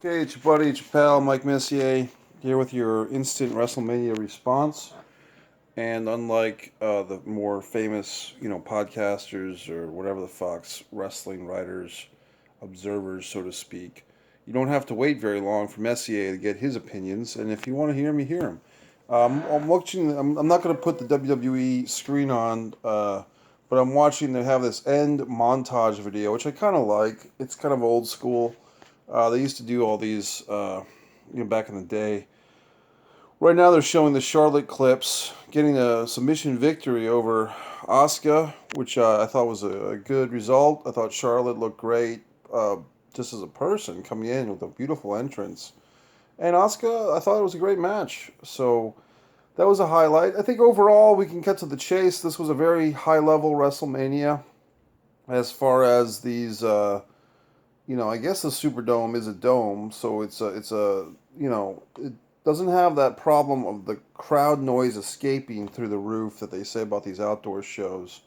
Okay, it's your buddy, it's your pal, Mike Messier, here with your instant Wrestlemania response. And unlike the more famous, podcasters or whatever the fuck's wrestling writers, observers, so to speak, you don't have to wait very long for Messier to get his opinions. And if you want to hear him, you hear him. I'm watching. I'm not going to put the WWE screen on, but I'm watching. They have this end montage video, which I kind of like. It's kind of old school. They used to do all these, back in the day. Right now, they're showing the Charlotte clips, getting a submission victory over Asuka, which I thought was a good result. I thought Charlotte looked great, just as a person, coming in with a beautiful entrance. And Asuka, I thought it was a great match. So that was a highlight. I think overall, we can cut to the chase. This was a very high-level WrestleMania as far as these. I guess the Superdome is a dome, so it doesn't have that problem of the crowd noise escaping through the roof that they say about these outdoor shows.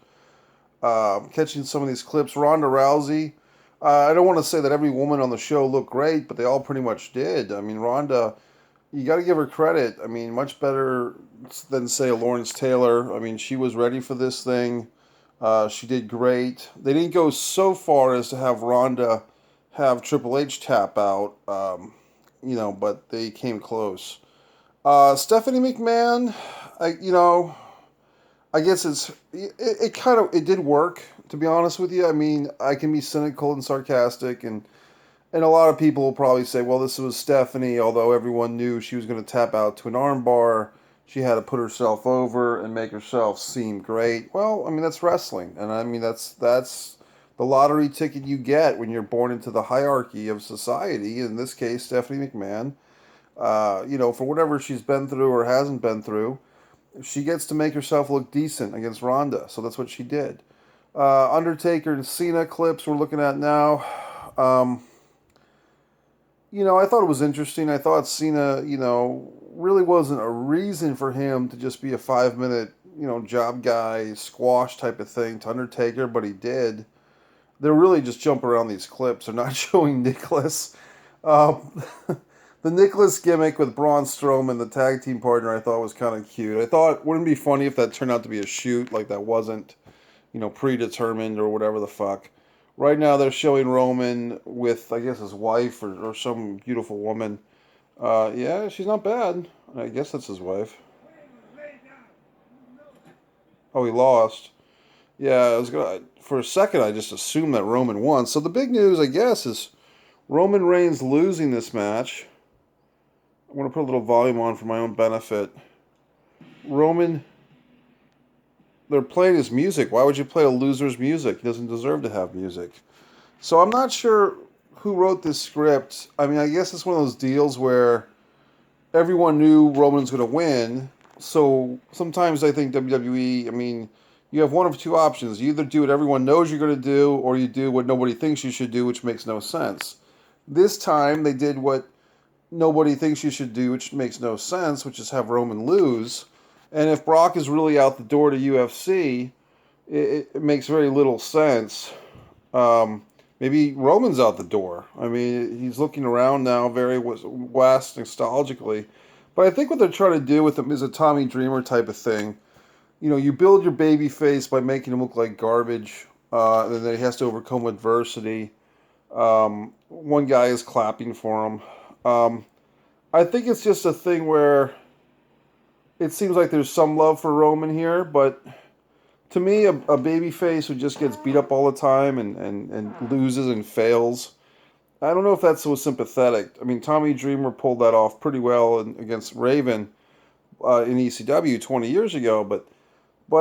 Catching some of these clips, Ronda Rousey. I don't want to say that every woman on the show looked great, but they all pretty much did. I mean, Ronda, you got to give her credit. I mean, much better than, say, a Lawrence Taylor. I mean, she was ready for this thing. She did great. They didn't go so far as to have Ronda have Triple H tap out, but they came close. Stephanie McMahon, I guess it did work, to be honest with you. I mean, I can be cynical and sarcastic, and a lot of people will probably say, well, this was Stephanie, although everyone knew she was going to tap out to an armbar. She had to put herself over and make herself seem great. Well, I mean, that's wrestling, and I mean, that's the lottery ticket you get when you're born into the hierarchy of society. In this case, Stephanie McMahon, for whatever she's been through or hasn't been through, she gets to make herself look decent against Ronda. So that's what she did. Undertaker and Cena clips we're looking at now. I thought it was interesting. I thought Cena, really wasn't a reason for him to just be a 5 minute, job guy, squash type of thing to Undertaker, but he did. They're really just jumping around these clips. They're not showing Nicholas. Um, the Nicholas gimmick with Braun Strowman, the tag team partner, I thought was kind of cute. I thought, wouldn't it be funny if that turned out to be a shoot, like that wasn't, predetermined or whatever the fuck. Right now they're showing Roman with, I guess, his wife or some beautiful woman. Yeah, she's not bad. I guess that's his wife. Oh, he lost. Yeah, I was gonna. For a second, I just assumed that Roman won. So the big news, I guess, is Roman Reigns losing this match. I want to put a little volume on for my own benefit. Roman, they're playing his music. Why would you play a loser's music? He doesn't deserve to have music. So I'm not sure who wrote this script. I mean, I guess it's one of those deals where everyone knew Roman's going to win. So sometimes I think WWE, I mean, you have one of two options. You either do what everyone knows you're going to do, or you do what nobody thinks you should do, which makes no sense. This time, they did what nobody thinks you should do, which makes no sense, which is have Roman lose. And if Brock is really out the door to UFC, it makes very little sense. Maybe Roman's out the door. I mean, he's looking around now very west nostalgically. But I think what they're trying to do with him is a Tommy Dreamer type of thing. You build your baby face by making him look like garbage, and then he has to overcome adversity. One guy is clapping for him. I think it's just a thing where it seems like there's some love for Roman here, but to me, a baby face who just gets beat up all the time and loses and fails, I don't know if that's so sympathetic. I mean, Tommy Dreamer pulled that off pretty well against Raven in ECW 20 years ago, but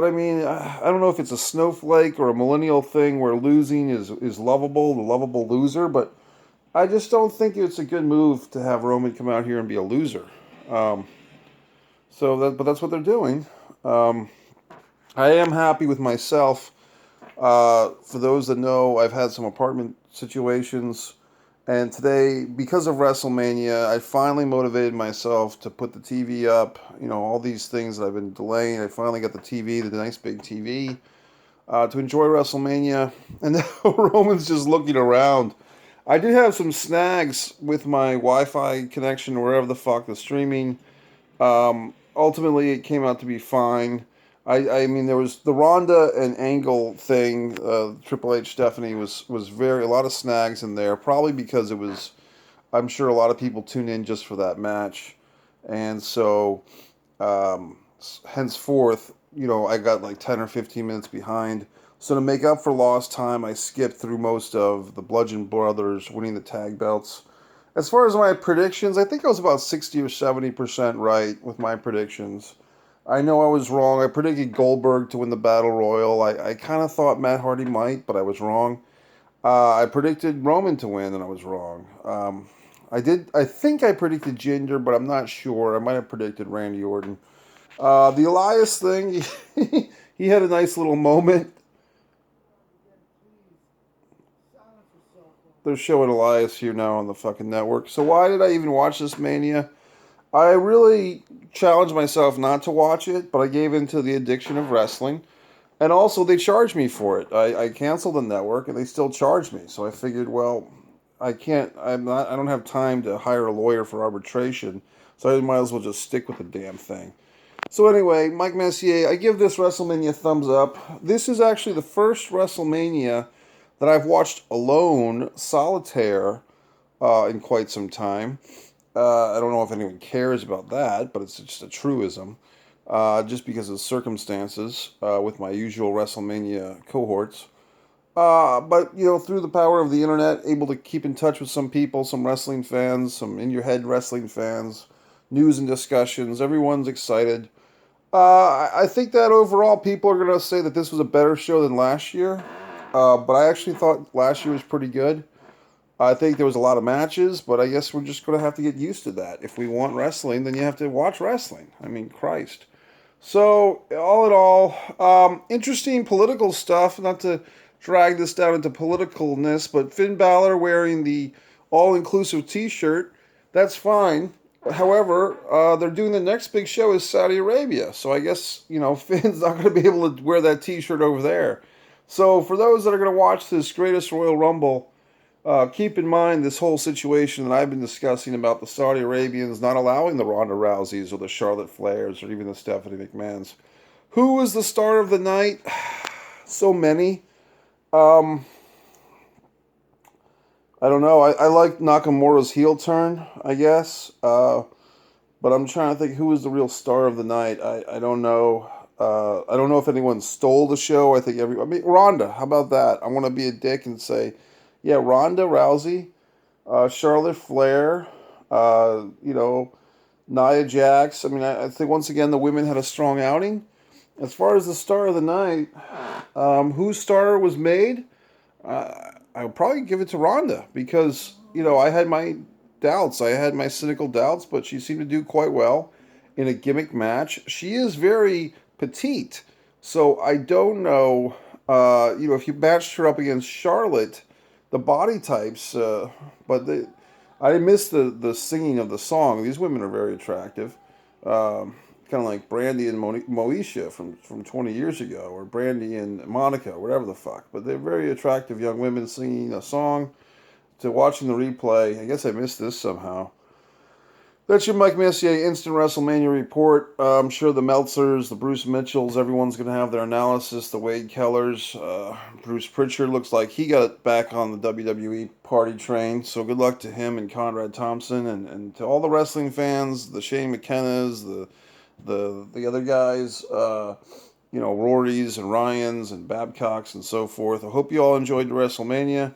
I mean, I don't know if it's a snowflake or a millennial thing where losing is lovable, the lovable loser, but I just don't think it's a good move to have Roman come out here and be a loser. But that's what they're doing. I am happy with myself. For those that know, I've had some apartment situations, and today, because of WrestleMania, I finally motivated myself to put the TV up. All these things that I've been delaying, I finally got the TV, the nice big TV, to enjoy WrestleMania. And now Roman's just looking around. I did have some snags with my Wi-Fi connection or wherever the fuck the streaming. Ultimately, it came out to be fine. I mean, there was the Ronda and Angle thing. Triple H Stephanie was very a lot of snags in there. Probably because it was. I'm sure a lot of people tuned in just for that match, and so henceforth, I got like 10 or 15 minutes behind. So to make up for lost time, I skipped through most of the Bludgeon Brothers winning the tag belts. As far as my predictions, I think I was about 60 or 70% right with my predictions. I know I was wrong. I predicted Goldberg to win the Battle Royal. I kind of thought Matt Hardy might, but I was wrong. I predicted Roman to win, and I was wrong. I think I predicted Jinder, but I'm not sure. I might have predicted Randy Orton. The Elias thing, he had a nice little moment. They're showing Elias here now on the fucking network. So why did I even watch this Mania? I really challenged myself not to watch it, but I gave in to the addiction of wrestling. And also, they charged me for it. I canceled the network, and they still charged me. So I figured, well, I can't. I don't have time to hire a lawyer for arbitration. So I might as well just stick with the damn thing. So anyway, Mike Messier, I give this WrestleMania a thumbs up. This is actually the first WrestleMania that I've watched alone, solitaire, in quite some time. I don't know if anyone cares about that, but it's just a truism. Just because of circumstances with my usual WrestleMania cohorts. But, through the power of the internet, able to keep in touch with some people, some wrestling fans, some in-your-head wrestling fans, news and discussions. Everyone's excited. I think that overall people are going to say that this was a better show than last year. But I actually thought last year was pretty good. I think there was a lot of matches, but I guess we're just going to have to get used to that. If we want wrestling, then you have to watch wrestling. I mean, Christ. So, all in all, interesting political stuff. Not to drag this down into politicalness, but Finn Balor wearing the all-inclusive T-shirt, that's fine. However, they're doing the next big show is Saudi Arabia, so I guess Finn's not going to be able to wear that T-shirt over there. So, for those that are going to watch this Greatest Royal Rumble, keep in mind this whole situation that I've been discussing about the Saudi Arabians not allowing the Ronda Rouseys or the Charlotte Flairs or even the Stephanie McMahons. Who was the star of the night? So many. I don't know. I like Nakamura's heel turn, I guess. But I'm trying to think who was the real star of the night. I don't know. I don't know if anyone stole the show. I mean, Ronda. How about that? I want to be a dick and say, yeah, Ronda Rousey, Charlotte Flair, Nia Jax. I mean, I think once again the women had a strong outing. As far as the star of the night, whose star was made, I would probably give it to Ronda because, I had my doubts. I had my cynical doubts, but she seemed to do quite well in a gimmick match. She is very petite, so I don't know, if you matched her up against Charlotte, the body types, I missed the singing of the song. These women are very attractive. Kind of like Brandy and Moesha from 20 years ago, or Brandy and Monica, whatever the fuck. But they're very attractive young women singing a song. To watching the replay, I guess I missed this somehow. That's your Mike Messier Instant WrestleMania report. I'm sure the Meltzers, the Bruce Mitchells, everyone's going to have their analysis. The Wade Kellers, Bruce Pritchard looks like he got back on the WWE party train. So good luck to him and Conrad Thompson and to all the wrestling fans, the Shane McKennas, the other guys, Rory's and Ryan's and Babcocks and so forth. I hope you all enjoyed the WrestleMania.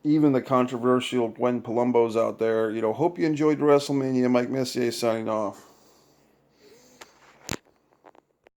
Even the controversial Gwen Palumbo's out there. Hope you enjoyed the WrestleMania. Mike Messier signing off.